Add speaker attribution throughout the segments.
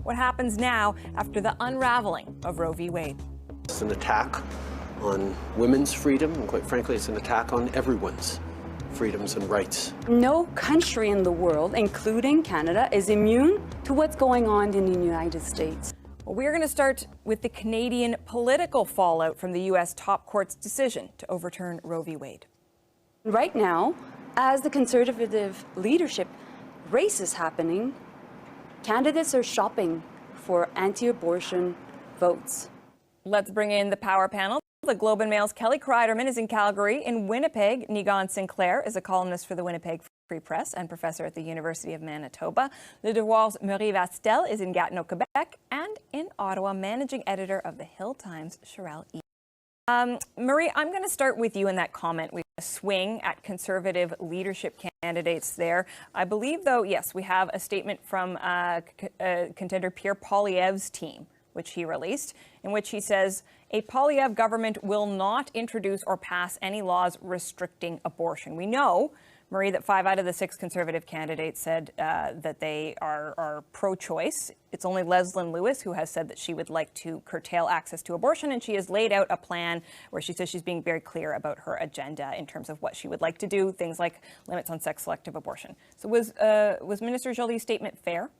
Speaker 1: what happens now after the unraveling of Roe v. Wade.
Speaker 2: It's an attack on women's freedom, and quite frankly, it's an attack on everyone's freedoms and rights.
Speaker 3: No country in the world, including Canada, is immune to what's going on in the United States.
Speaker 1: Well, we're going to start with the Canadian political fallout from the U.S. top court's decision to overturn Roe v. Wade.
Speaker 3: Right now, as the Conservative leadership race is happening, candidates are shopping for anti-abortion votes.
Speaker 1: Let's bring in the power panel. The Globe and Mail's Kelly Kreiderman is in Calgary. In Winnipeg, Niigaan Sinclair is a columnist for the Winnipeg Free Press and professor at the University of Manitoba. Le Devoir's Marie Vastel is in Gatineau, Quebec. And in Ottawa, managing editor of the Hill Times, Sherelle E. Marie, I'm going to start with you in that comment. We have a swing at Conservative leadership candidates there. I believe, though, yes, we have a statement from contender Pierre Poilievre's team, which he released, in which he says a Poilievre government will not introduce or pass any laws restricting abortion. We know, Marie, that 5 out of the 6 Conservative candidates said that they are pro-choice. It's only Leslyn Lewis who has said that she would like to curtail access to abortion, and she has laid out a plan where she says she's being very clear about her agenda in terms of what she would like to do, things like limits on sex-selective abortion. So was Minister Jolie's statement fair?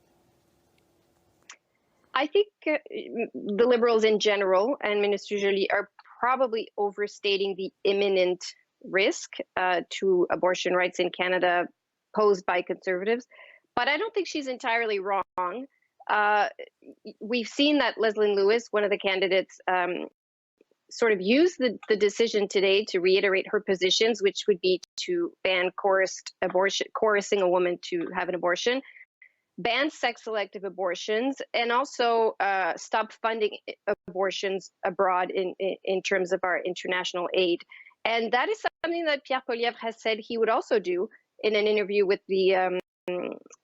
Speaker 4: I think the Liberals in general and Minister Jolie are probably overstating the imminent risk to abortion rights in Canada posed by Conservatives. But I don't think she's entirely wrong. We've seen that Leslyn Lewis, one of the candidates, sort of used the decision today to reiterate her positions, which would be to ban coercing a woman to have an abortion, ban sex-selective abortions, and also stop funding abortions abroad in terms of our international aid. And that is something that Pierre Poilievre has said he would also do in an interview with the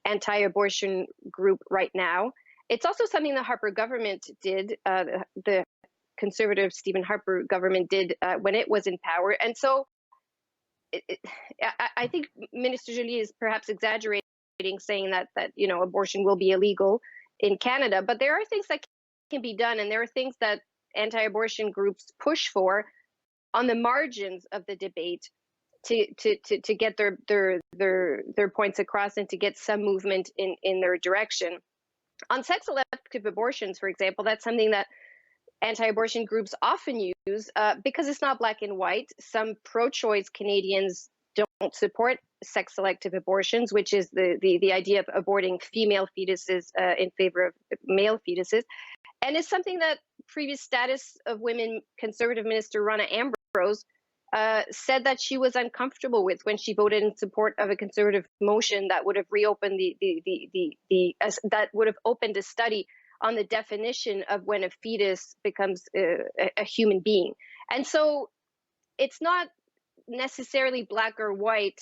Speaker 4: anti-abortion group Right Now. It's also something the Harper government did, the Conservative Stephen Harper government did when it was in power. And so I think Minister Jolie is perhaps exaggerating, saying that abortion will be illegal in Canada, but there are things that can be done, and there are things that anti-abortion groups push for on the margins of the debate to get their points across and to get some movement in their direction. On sex-selective abortions, for example, that's something that anti-abortion groups often use because it's not black and white. Some pro-choice Canadians don't support sex-selective abortions, which is the idea of aborting female fetuses in favor of male fetuses. And it's something that previous Status of Women Conservative Minister Rona Ambrose said that she was uncomfortable with when she voted in support of a Conservative motion that would have reopened that would have opened a study on the definition of when a fetus becomes a human being. And so it's not necessarily black or white,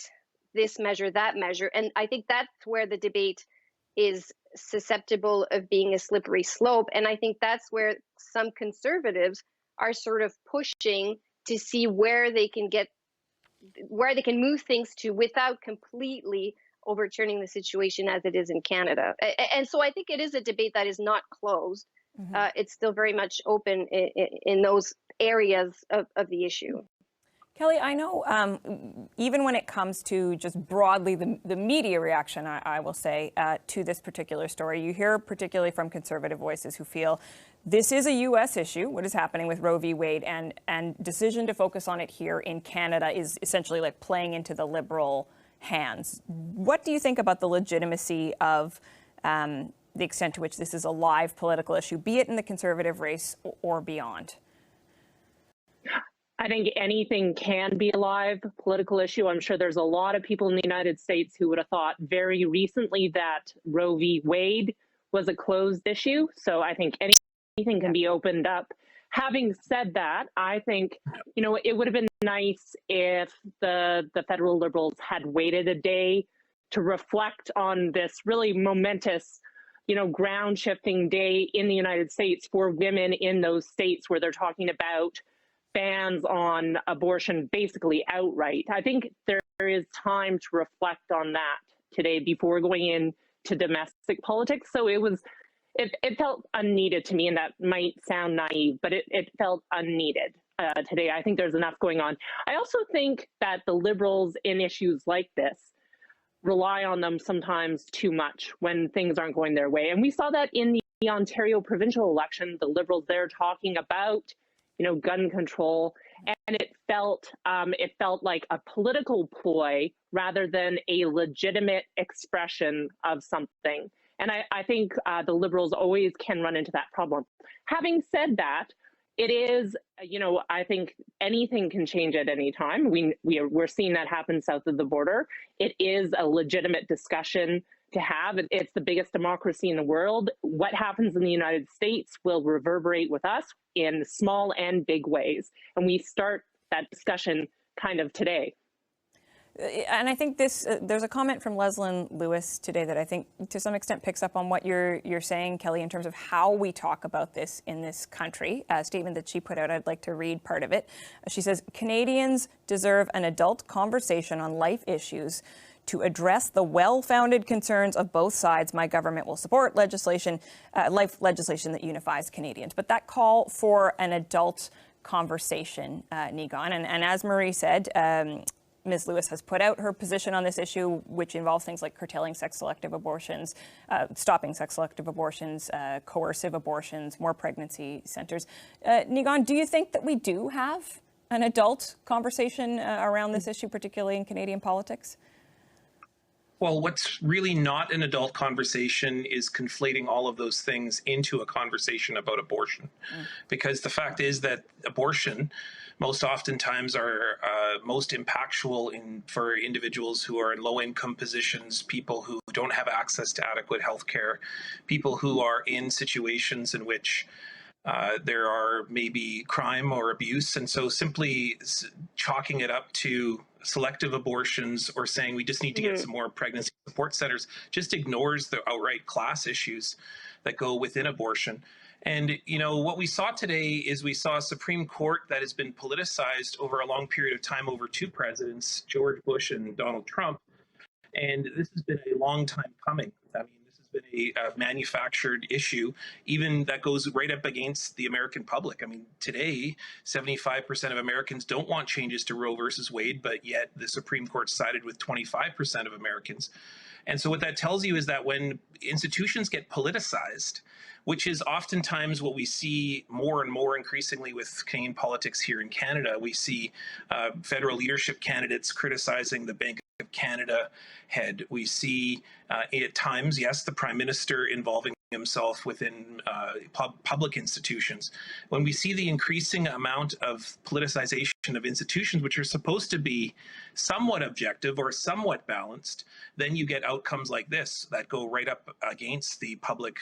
Speaker 4: this measure, that measure. And I think that's where the debate is susceptible of being a slippery slope. And I think that's where some Conservatives are sort of pushing to see where they can move things to without completely overturning the situation as it is in Canada. And so I think it is a debate that is not closed. Mm-hmm. It's still very much open in those areas of the issue.
Speaker 1: Kelly, I know even when it comes to just broadly the media reaction, I will say, to this particular story, you hear particularly from Conservative voices who feel this is a U.S. issue, what is happening with Roe v. Wade, and decision to focus on it here in Canada is essentially like playing into the Liberal hands. What do you think about the legitimacy of the extent to which this is a live political issue, be it in the Conservative race or beyond?
Speaker 5: I think anything can be a live political issue. I'm sure there's a lot of people in the United States who would have thought very recently that Roe v. Wade was a closed issue. So I think anything can be opened up. Having said that, I think, it would have been nice if the federal Liberals had waited a day to reflect on this really momentous, ground shifting day in the United States for women in those states where they're talking about bans on abortion basically outright. I think there is time to reflect on that today before going into domestic politics. So it was it felt unneeded to me, and that might sound naive, but it felt unneeded today. I think there's enough going on. I also think that the Liberals in issues like this rely on them sometimes too much when things aren't going their way. And we saw that in the Ontario provincial election, the Liberals there talking about, gun control, and it felt like a political ploy rather than a legitimate expression of something. And I think the Liberals always can run into that problem. Having said that, it is, I think anything can change at any time. We're seeing that happen south of the border. It is a legitimate discussion to have. It's the biggest democracy in the world. What happens in the United States will reverberate with us in small and big ways. And we start that discussion kind of today.
Speaker 1: And I think there's a comment from Leslyn Lewis today that I think to some extent picks up on what you're saying, Kelly, in terms of how we talk about this in this country. A statement that she put out, I'd like to read part of it. She says, Canadians deserve an adult conversation on life issues to address the well-founded concerns of both sides. My government will support life legislation that unifies Canadians. But that call for an adult conversation, Niigaan, and as Marie said, Ms. Lewis has put out her position on this issue, which involves things like curtailing sex-selective abortions, stopping sex-selective abortions, coercive abortions, more pregnancy centers. Niigaan, do you think that we do have an adult conversation around this issue, particularly in Canadian politics?
Speaker 6: Well, what's really not an adult conversation is conflating all of those things into a conversation about abortion. Because the fact is that abortion most oftentimes are most impactful for individuals who are in low-income positions, people who don't have access to adequate health care, people who are in situations in which there are maybe crime or abuse. And so simply chalking it up to selective abortions or saying we just need to get some more pregnancy support centers just ignores the outright class issues that go within abortion. And, what we saw today is we saw a Supreme Court that has been politicized over a long period of time over two presidents, George Bush and Donald Trump. And this has been a long time coming. I mean, this has been a manufactured issue, even that goes right up against the American public. I mean, today, 75% of Americans don't want changes to Roe versus Wade, but yet the Supreme Court sided with 25% of Americans. And so what that tells you is that when institutions get politicized, which is oftentimes what we see more and more increasingly with Canadian politics here in Canada, we see federal leadership candidates criticizing the Bank of Canada head. We see at times, yes, the Prime Minister involving himself within public institutions. When we see the increasing amount of politicization of institutions, which are supposed to be somewhat objective or somewhat balanced, then you get outcomes like this that go right up against the public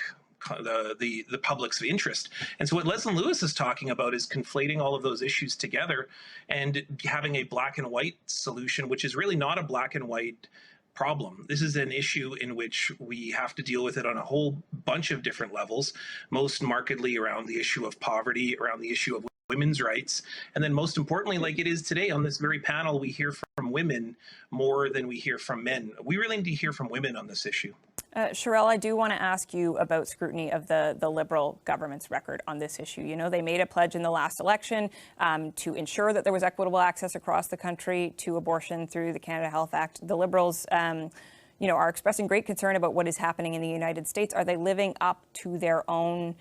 Speaker 6: the public's interest. And so what Leslyn Lewis is talking about is conflating all of those issues together and having a black and white solution, which is really not a black and white problem. This is an issue in which we have to deal with it on a whole bunch of different levels, most markedly around the issue of poverty, around the issue of women's rights. And then most importantly, like it is today on this very panel, we hear from women more than we hear from men. We really need to hear from women on this issue.
Speaker 1: Cherelle, I do want to ask you about scrutiny of the Liberal government's record on this issue. They made a pledge in the last election to ensure that there was equitable access across the country to abortion through the Canada Health Act. The Liberals, are expressing great concern about what is happening in the United States. Are they living up to their own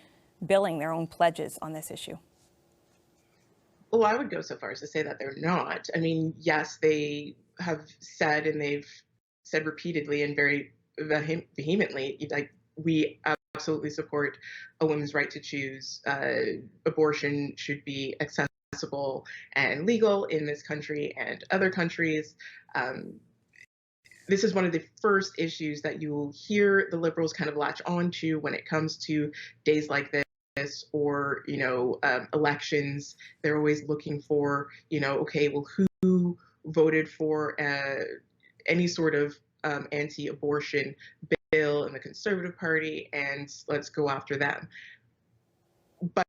Speaker 1: billing, their own pledges on this issue?
Speaker 7: Well, I would go so far as to say that they're not. I mean, yes, they have said, and they've said repeatedly and very vehemently, like, we absolutely support a woman's right to choose. Abortion should be accessible and legal in this country and other countries. This is one of the first issues that you will hear the Liberals kind of latch on to when it comes to days like this or, elections. They're always looking for, okay, well, who voted for any sort of anti-abortion bill in the Conservative Party, and let's go after them. But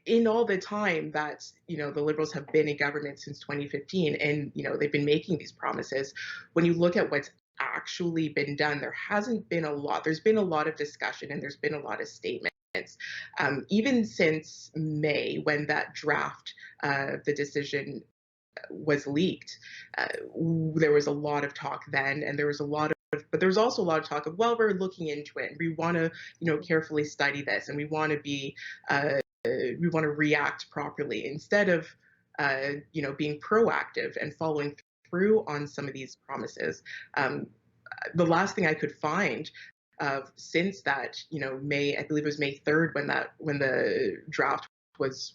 Speaker 7: in all the time that, the Liberals have been in government since 2015, and, they've been making these promises, when you look at what's actually been done. There hasn't been a lot. There's been a lot of discussion and there's been a lot of statements. Even since May, when that draft, the decision was leaked, there was a lot of talk then, and there was a lot of, but there was also a lot of talk of, well, we're looking into it, and we want to, carefully study this, and we want to be, we want to react properly instead of, being proactive and following through on some of these promises. The last thing I could find since that, May, I believe it was May 3rd when the draft was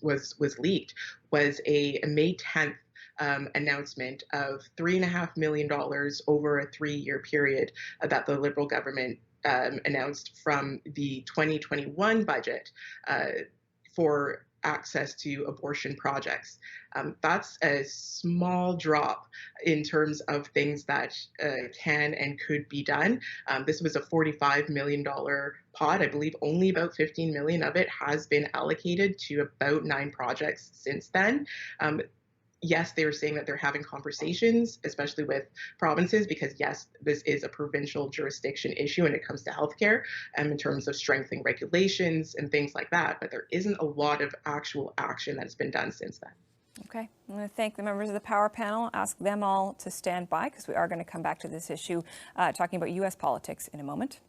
Speaker 7: leaked, was a May 10th announcement of $3.5 million over a 3-year period that the Liberal government announced from the 2021 budget for access to abortion projects. That's a small drop in terms of things that can and could be done. This was a $45 million pot. I believe only about 15 million of it has been allocated to about 9 projects since then. Yes, they were saying that they're having conversations, especially with provinces, because yes, this is a provincial jurisdiction issue when it comes to healthcare, in terms of strengthening regulations and things like that. But there isn't a lot of actual action that's been done since then.
Speaker 1: Okay, I'm going to thank the members of the Power Panel, ask them all to stand by, because we are going to come back to this issue, talking about U.S. politics in a moment.